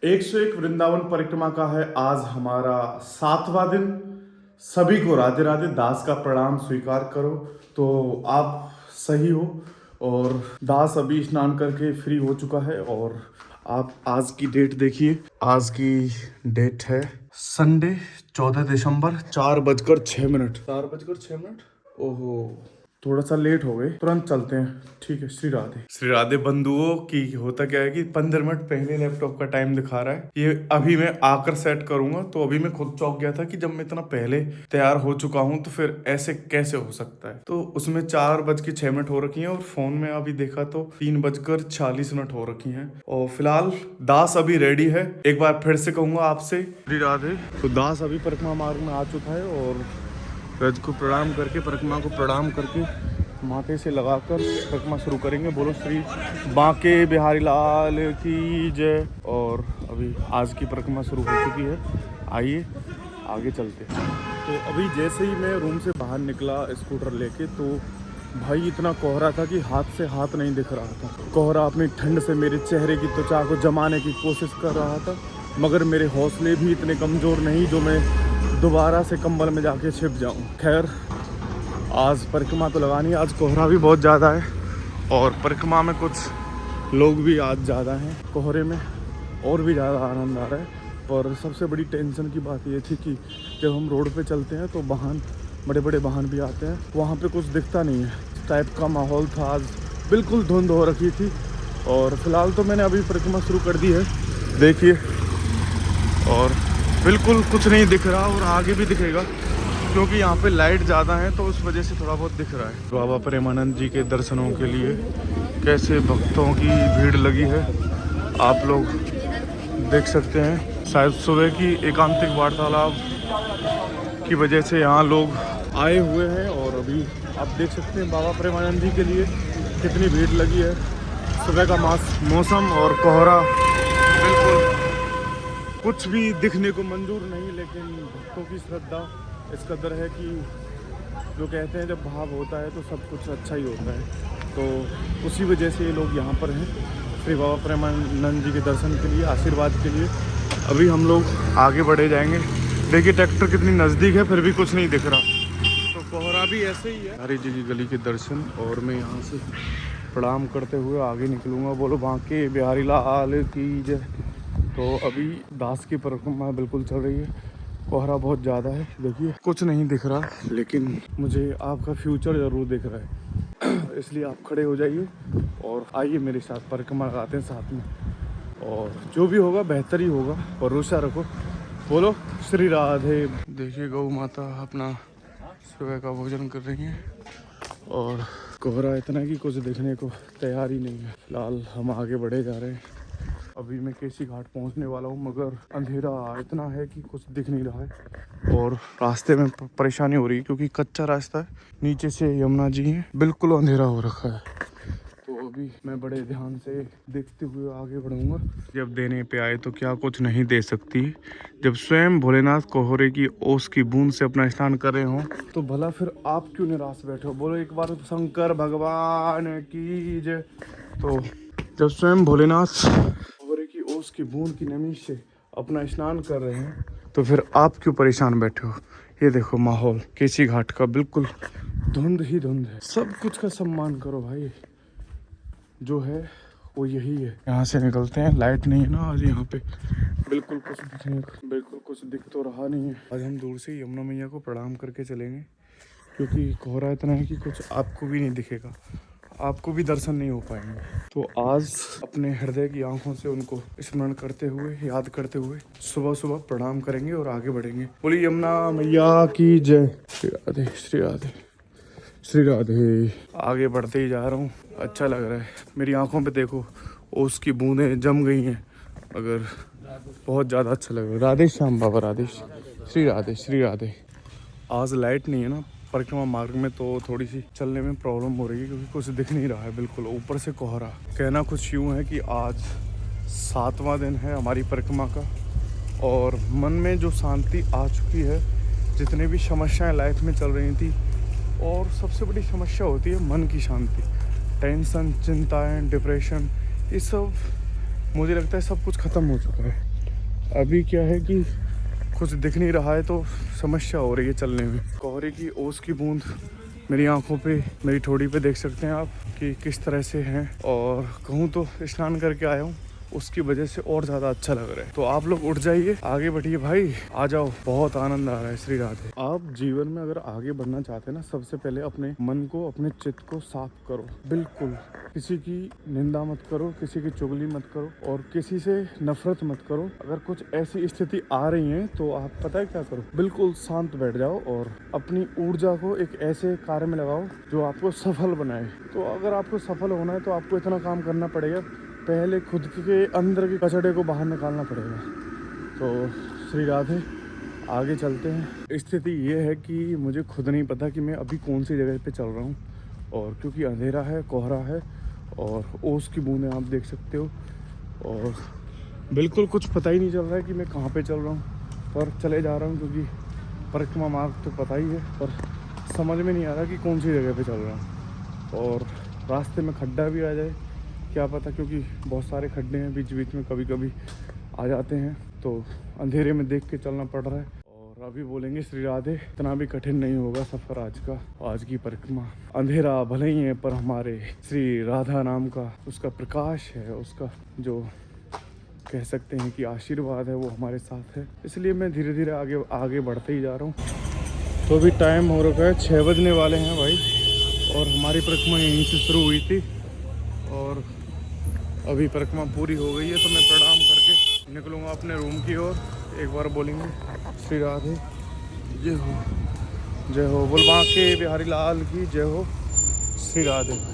101 वृंदावन परिक्रमा का है आज हमारा 7वां दिन। सभी को राधे राधे, दास का प्रणाम स्वीकार करो। तो आप सही हो और दास अभी स्नान करके फ्री हो चुका है। और आप आज की डेट देखिए, आज की डेट है संडे 14 दिसंबर, 4:06। 4:06। ओहो, थोड़ा सा लेट हो गए, तुरंत चलते हैं। ठीक है, श्री राधे। श्री राधे बंधुओं की होता क्या है कि 15 मिनट पहले लैपटॉप का टाइम दिखा रहा है। ये अभी मैं आकर सेट करूंगा। तो अभी मैं खुद चौंक गया था कि जब मैं इतना पहले तैयार हो चुका हूं तो फिर ऐसे कैसे हो सकता है। तो उसमें 4:06 हो रखी है और फोन में अभी देखा तो 3:46 हो रखी है। और फिलहाल दास अभी रेडी है। एक बार फिर से कहूंगा आपसे श्री राधे। तो दास अभी परिक्रमा मार्ग में आ चुका है और रज को प्रणाम करके, परिक्रमा को प्रणाम करके माथे से लगाकर परिक्रमा शुरू करेंगे। बोलो श्री बांके बिहारी लाल की जय। और अभी आज की परिक्रमा शुरू हो चुकी है। आइए आगे चलते हैं। तो अभी जैसे ही मैं रूम से बाहर निकला स्कूटर लेके, तो भाई इतना कोहरा था कि हाथ से हाथ नहीं दिख रहा था। कोहरा अपनी ठंड से मेरे चेहरे की त्वचा को जमाने की कोशिश कर रहा था, मगर मेरे हौसले भी इतने कमज़ोर नहीं जो मैं दोबारा से कंबल में जाके छिप जाऊं। खैर, आज परिक्रमा तो लगानी, आज कोहरा भी बहुत ज़्यादा है और परिक्रमा में कुछ लोग भी आज ज़्यादा हैं कोहरे में, और भी ज़्यादा आनंद आ रहा है। पर सबसे बड़ी टेंशन की बात ये थी कि जब हम रोड पे चलते हैं तो वाहन, बड़े बड़े वाहन भी आते हैं, वहाँ पे कुछ दिखता नहीं है टाइप का माहौल था। आज बिल्कुल धुंध हो रखी थी। और फिलहाल तो मैंने अभी परिक्रमा शुरू कर दी है, देखिए, और बिल्कुल कुछ नहीं दिख रहा और आगे भी दिखेगा क्योंकि यहाँ पे लाइट ज़्यादा है तो उस वजह से थोड़ा बहुत दिख रहा है। बाबा प्रेमानंद जी के दर्शनों के लिए कैसे भक्तों की भीड़ लगी है आप लोग देख सकते हैं। शायद सुबह की एकांतिक वार्तालाप की वजह से यहाँ लोग आए हुए हैं। और अभी आप देख सकते हैं बाबा प्रेमानंद जी के लिए कितनी भीड़ लगी है। सुबह का मौसम और कोहरा, बिल्कुल कुछ भी दिखने को मंजूर नहीं, लेकिन भक्तों की श्रद्धा इस कदर है कि जो कहते हैं जब भाव होता है तो सब कुछ अच्छा ही होता है। तो उसी वजह से ये लोग यहाँ पर हैं श्री बाबा प्रेमानंद जी के दर्शन के लिए, आशीर्वाद के लिए। अभी हम लोग आगे बढ़े जाएंगे। देखिए ट्रैक्टर कितनी नज़दीक है फिर भी कुछ नहीं दिख रहा। तो कोहरा भी ऐसे ही है। हरी जी की गली के दर्शन, और मैं यहाँ से प्रणाम करते हुए आगे निकलूँगा। बोलो बांके बिहारी लाल की जय। तो अभी दास की परिक्रमा बिल्कुल चल रही है। कोहरा बहुत ज़्यादा है, देखिए कुछ नहीं दिख रहा, लेकिन मुझे आपका फ्यूचर ज़रूर दिख रहा है। इसलिए आप खड़े हो जाइए और आइए मेरे साथ परिक्रमा लगाते हैं साथ में, और जो भी होगा बेहतर ही होगा। भरोसा रखो। बोलो श्री राधे। देखिए गौ माता अपना सुबह का भोजन कर रही हैं और कोहरा इतना कि कुछ दिखने को तैयार ही नहीं है। फिलहाल हम आगे बढ़े जा रहे हैं। अभी मैं केसी घाट पहुंचने वाला हूं, मगर अंधेरा इतना है कि कुछ दिख नहीं रहा है और रास्ते में परेशानी हो रही है क्योंकि कच्चा रास्ता है। नीचे से यमुना जी हैं, बिल्कुल अंधेरा हो रखा है। तो अभी मैं बड़े ध्यान से देखते हुए आगे बढ़ूंगा। जब देने पे आए तो क्या कुछ नहीं दे सकती। जब स्वयं भोलेनाथ कोहरे की ओस की बूंद से अपना स्नान कर रहे हो तो भला फिर आप क्यों निराश बैठे हो। बोलो एक बार शंकर भगवान की जय। तो जब स्वयं भोलेनाथ की ओस की बूंद की नमी से अपना स्नान कर रहे हैं तो फिर आप क्यों परेशान बैठे हो। ये देखो माहौल केसी घाट का, बिल्कुल धुंध ही धुंध है। सब कुछ का सम्मान करो भाई, जो है वो यही है। यहाँ से निकलते हैं। लाइट नहीं है ना आज यहाँ पे, बिल्कुल कुछ दिख तो रहा नहीं है। आज हम दूर से यमुना मैया को प्रणाम करके चलेंगे क्योंकि कोहरा इतना है कि कुछ आपको भी नहीं दिखेगा, आपको भी दर्शन नहीं हो पाएंगे। तो आज अपने हृदय की आंखों से उनको स्मरण करते हुए, याद करते हुए सुबह सुबह प्रणाम करेंगे और आगे बढ़ेंगे। बोलिए यमुना मैया की जय। श्री राधे श्री राधे श्री राधे। आगे बढ़ते ही जा रहा हूँ, अच्छा लग रहा है। मेरी आंखों पे देखो ओस की बूंदें जम गई हैं, मगर बहुत ज़्यादा अच्छा लग रहा है। राधे श्याम बाबा, राधे श्री राधे श्री राधे। आज लाइट नहीं है ना परिक्रमा मार्ग में, तो थोड़ी सी चलने में प्रॉब्लम हो रही है क्योंकि कुछ दिख नहीं रहा है, बिल्कुल ऊपर से कोहरा। कहना कुछ यूँ है कि आज 7वां दिन है हमारी परिक्रमा का और मन में जो शांति आ चुकी है, जितने भी समस्याएं लाइफ में चल रही थी, और सबसे बड़ी समस्या होती है मन की शांति। टेंशन, चिंताएं, डिप्रेशन, ये सब मुझे लगता है सब कुछ ख़त्म हो चुका है। अभी क्या है कि कुछ दिख नहीं रहा है तो समस्या हो रही है चलने में। कोहरे की ओस की बूंद मेरी आंखों पे, मेरी ठोड़ी पे देख सकते हैं आप कि किस तरह से हैं। और कहूँ तो स्नान करके आया हूँ, उसकी वजह से और ज़्यादा अच्छा लग रहा है। तो आप लोग उठ जाइए, आगे बढ़िए भाई, आ जाओ, बहुत आनंद आ रहा है। श्री राधे। आप जीवन में अगर आगे बढ़ना चाहते हैं ना, सबसे पहले अपने मन को, अपने चित्त को साफ करो। बिल्कुल किसी की निंदा मत करो, किसी की चुगली मत करो और किसी से नफरत मत करो। अगर कुछ ऐसी स्थिति आ रही है तो आप पता है क्या करो, बिल्कुल शांत बैठ जाओ और अपनी ऊर्जा को एक ऐसे कार्य में लगाओ जो आपको सफल बनाए। तो अगर आपको सफल होना है तो आपको इतना काम करना पड़ेगा, पहले खुद के अंदर के कचड़े को बाहर निकालना पड़ेगा। तो श्री राधे, आगे चलते हैं। स्थिति ये है कि मुझे खुद नहीं पता कि मैं अभी कौन सी जगह पे चल रहा हूँ, और क्योंकि अंधेरा है, कोहरा है और ओस की बूंदें आप देख सकते हो, और बिल्कुल कुछ पता ही नहीं चल रहा है कि मैं कहाँ पे चल रहा हूँ, पर चले जा रहा हूँ क्योंकि परिक्रमा मार्ग तो पता ही है, पर समझ में नहीं आ रहा कि कौन सी जगह पे चल रहा हूँ। और रास्ते में खड्डा भी आ जाए क्या पता, क्योंकि बहुत सारे खड्डे हैं बीच बीच में, कभी कभी आ जाते हैं, तो अंधेरे में देख के चलना पड़ रहा है। और अभी बोलेंगे श्री राधे, इतना भी कठिन नहीं होगा सफ़र आज का, आज की परिक्रमा। अंधेरा भले ही है पर हमारे श्री राधा नाम का उसका प्रकाश है, उसका जो कह सकते हैं कि आशीर्वाद है वो हमारे साथ है। इसलिए मैं धीरे धीरे आगे बढ़ते ही जा रहा हूँ। तो अभी टाइम हो रखा है, 6 बजने वाले हैं भाई, और हमारी परिक्रमा यहीं से शुरू हुई थी और अभी परिक्रमा पूरी हो गई है। तो मैं प्रणाम करके निकलूँगा अपने रूम की ओर। एक बार बोलेंगे श्री राधे, जय हो, जय हो, बोल बांके बिहारी लाल की जय हो। श्री राधे।